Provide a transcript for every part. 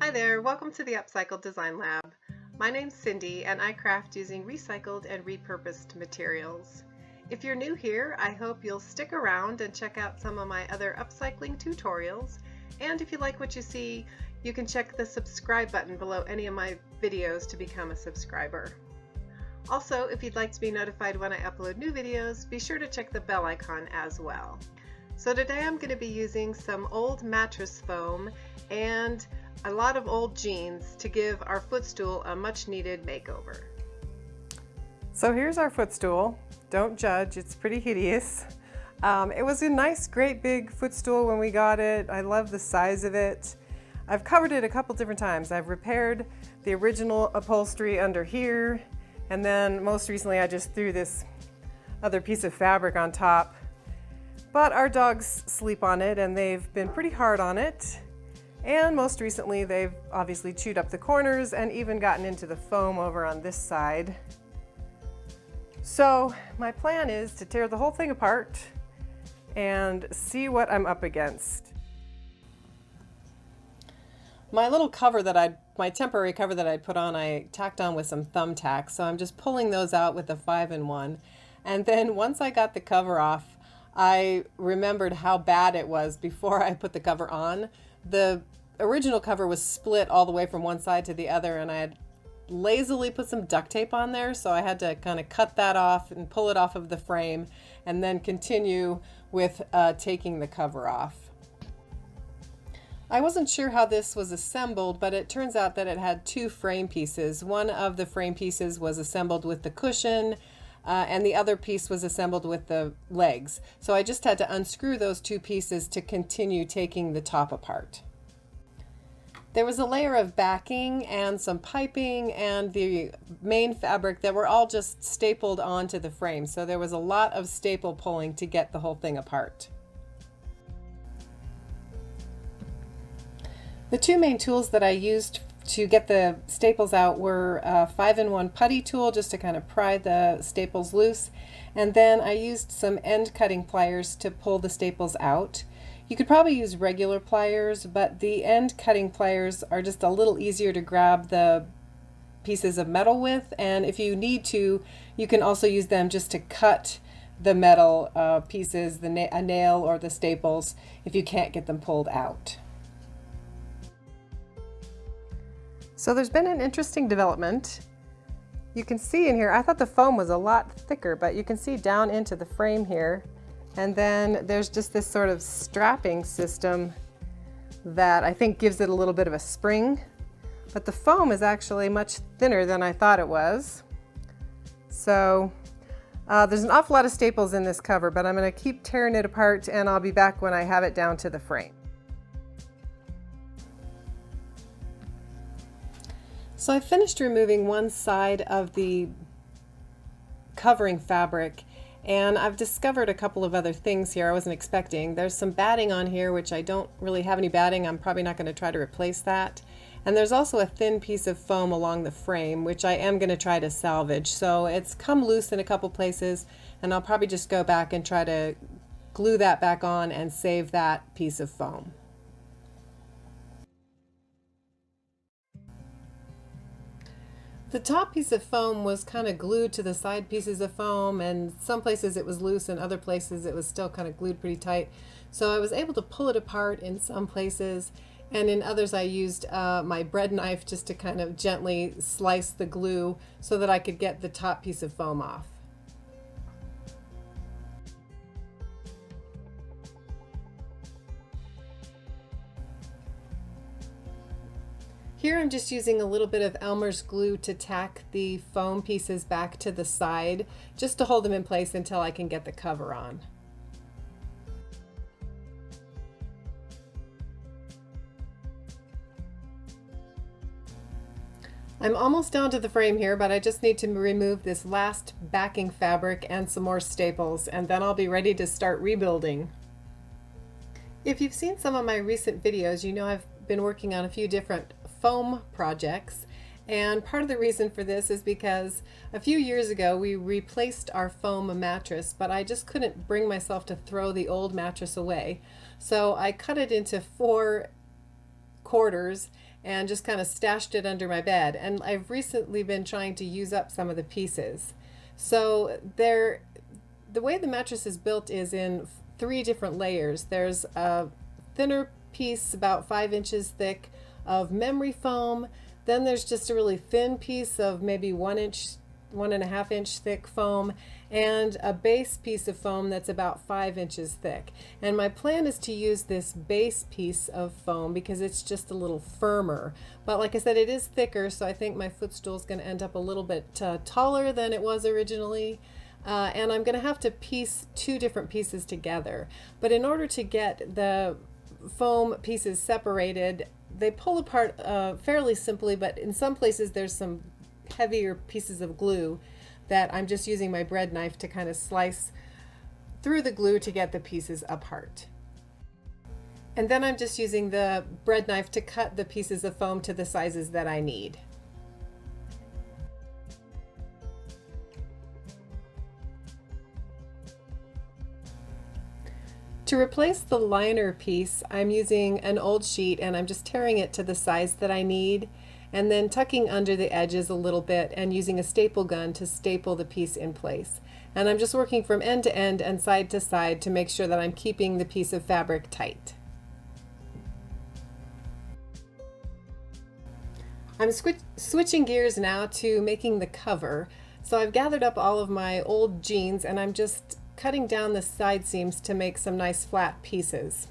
Hi there, welcome to the Upcycled Design Lab. My name's Cindy and I craft using recycled and repurposed materials. If you're new here, I hope you'll stick around and check out some of my other upcycling tutorials. And if you like what you see, you can check the subscribe button below any of my videos to become a subscriber. Also, if you'd like to be notified when I upload new videos, be sure to check the bell icon as well. So today I'm going to be using some old mattress foam and a lot of old jeans to give our footstool a much needed makeover. So here's our footstool. Don't judge, it's pretty hideous. It was a nice, great big footstool when we got it. I love the size of it. I've covered it a couple different times. I've repaired the original upholstery under here, and then most recently I just threw this other piece of fabric on top. But our dogs sleep on it and they've been pretty hard on it. And most recently they've obviously chewed up the corners and even gotten into the foam over on this side. So my plan is to tear the whole thing apart and see what I'm up against. My little cover my temporary cover that I put on, I tacked on with some thumbtacks. So I'm just pulling those out with a 5-in-1. And then once I got the cover off, I remembered how bad it was before I put the cover on. The original cover was split all the way from one side to the other, and I had lazily put some duct tape on there, so I had to kind of cut that off and pull it off of the frame and then continue with taking the cover off. I wasn't sure how this was assembled, but it turns out that it had two frame pieces. One of the frame pieces was assembled with the cushion, and the other piece was assembled with the legs. So I just had to unscrew those two pieces to continue taking the top apart. There was a layer of backing and some piping and the main fabric that were all just stapled onto the frame. So there was a lot of staple pulling to get the whole thing apart. The two main tools that I used to get the staples out were a 5-in-1 putty tool just to kind of pry the staples loose, and then I used some end cutting pliers to pull the staples out. You could probably use regular pliers, but the end cutting pliers are just a little easier to grab the pieces of metal with, and if you need to, you can also use them just to cut the metal pieces, a nail or the staples, if you can't get them pulled out. So there's been an interesting development. You can see in here, I thought the foam was a lot thicker, but you can see down into the frame here. And then there's just this sort of strapping system that I think gives it a little bit of a spring. But the foam is actually much thinner than I thought it was. So there's an awful lot of staples in this cover, but I'm going to keep tearing it apart and I'll be back when I have it down to the frame. So I finished removing one side of the covering fabric, and I've discovered a couple of other things here I wasn't expecting. There's some batting on here, which I don't really have any batting. I'm probably not going to try to replace that. And there's also a thin piece of foam along the frame, which I am going to try to salvage. So it's come loose in a couple places, and I'll probably just go back and try to glue that back on and save that piece of foam. The top piece of foam was kind of glued to the side pieces of foam, and some places it was loose and other places it was still kind of glued pretty tight. So I was able to pull it apart in some places, and in others I used my bread knife just to kind of gently slice the glue so that I could get the top piece of foam off. Here I'm just using a little bit of Elmer's glue to tack the foam pieces back to the side, just to hold them in place until I can get the cover on. I'm almost down to the frame here, but I just need to remove this last backing fabric and some more staples, and then I'll be ready to start rebuilding. If you've seen some of my recent videos, you know I've been working on a few different foam projects, and part of the reason for this is because a few years ago we replaced our foam mattress, but I just couldn't bring myself to throw the old mattress away. So I cut it into 4 quarters and just kind of stashed it under my bed. And I've recently been trying to use up some of the pieces. So the way the mattress is built is in three different layers. There's a thinner piece about 5 inches thick of memory foam. Then there's just a really thin piece of maybe 1 inch, 1.5 inch thick foam, and a base piece of foam that's about 5 inches thick. And my plan is to use this base piece of foam because it's just a little firmer. But like I said, it is thicker, so I think my footstool is going to end up a little bit taller than it was originally. And I'm going to have to piece two different pieces together. But in order to get the foam pieces separated, they pull apart fairly simply, but in some places there's some heavier pieces of glue that I'm just using my bread knife to kind of slice through the glue to get the pieces apart. And then I'm just using the bread knife to cut the pieces of foam to the sizes that I need. To replace the liner piece, I'm using an old sheet and I'm just tearing it to the size that I need, and then tucking under the edges a little bit and using a staple gun to staple the piece in place. And I'm just working from end to end and side to side to make sure that I'm keeping the piece of fabric tight. I'm switching gears now to making the cover. So I've gathered up all of my old jeans and I'm just cutting down the side seams to make some nice flat pieces.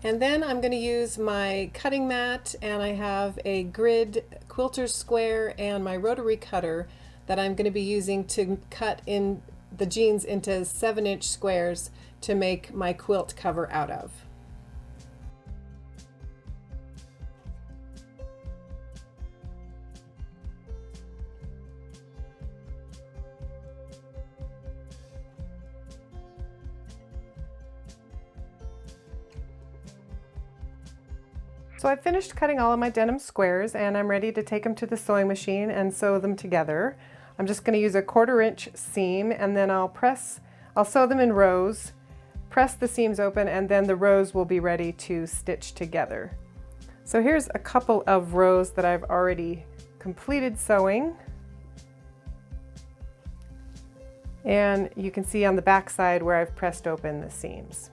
And then I'm going to use my cutting mat, and I have a grid quilter's square and my rotary cutter that I'm going to be using to cut in the jeans into 7-inch squares to make my quilt cover out of. So I've finished cutting all of my denim squares and I'm ready to take them to the sewing machine and sew them together. I'm just going to use a 1/4-inch seam, and then I'll sew them in rows, press the seams open, and then the rows will be ready to stitch together. So here's a couple of rows that I've already completed sewing. And you can see on the back side where I've pressed open the seams.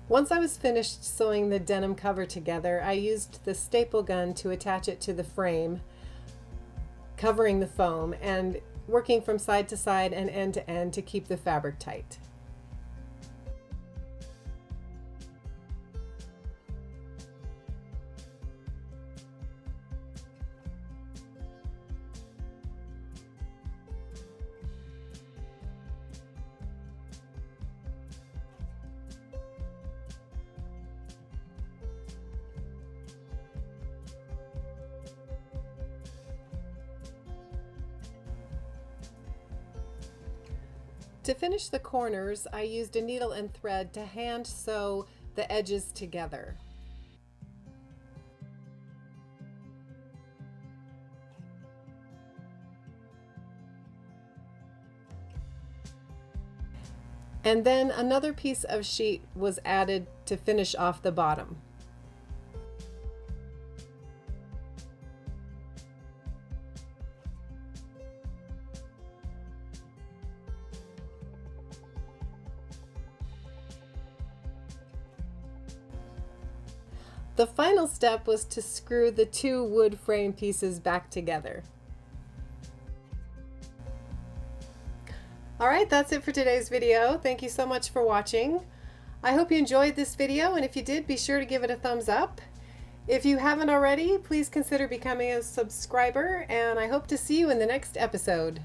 Once I was finished sewing the denim cover together, I used the staple gun to attach it to the frame, covering the foam, and working from side to side and end to end to keep the fabric tight. To finish the corners, I used a needle and thread to hand sew the edges together. And then another piece of sheet was added to finish off the bottom. The final step was to screw the two wood frame pieces back together. Alright, that's it for today's video. Thank you so much for watching. I hope you enjoyed this video, and if you did, be sure to give it a thumbs up. If you haven't already, please consider becoming a subscriber, and I hope to see you in the next episode.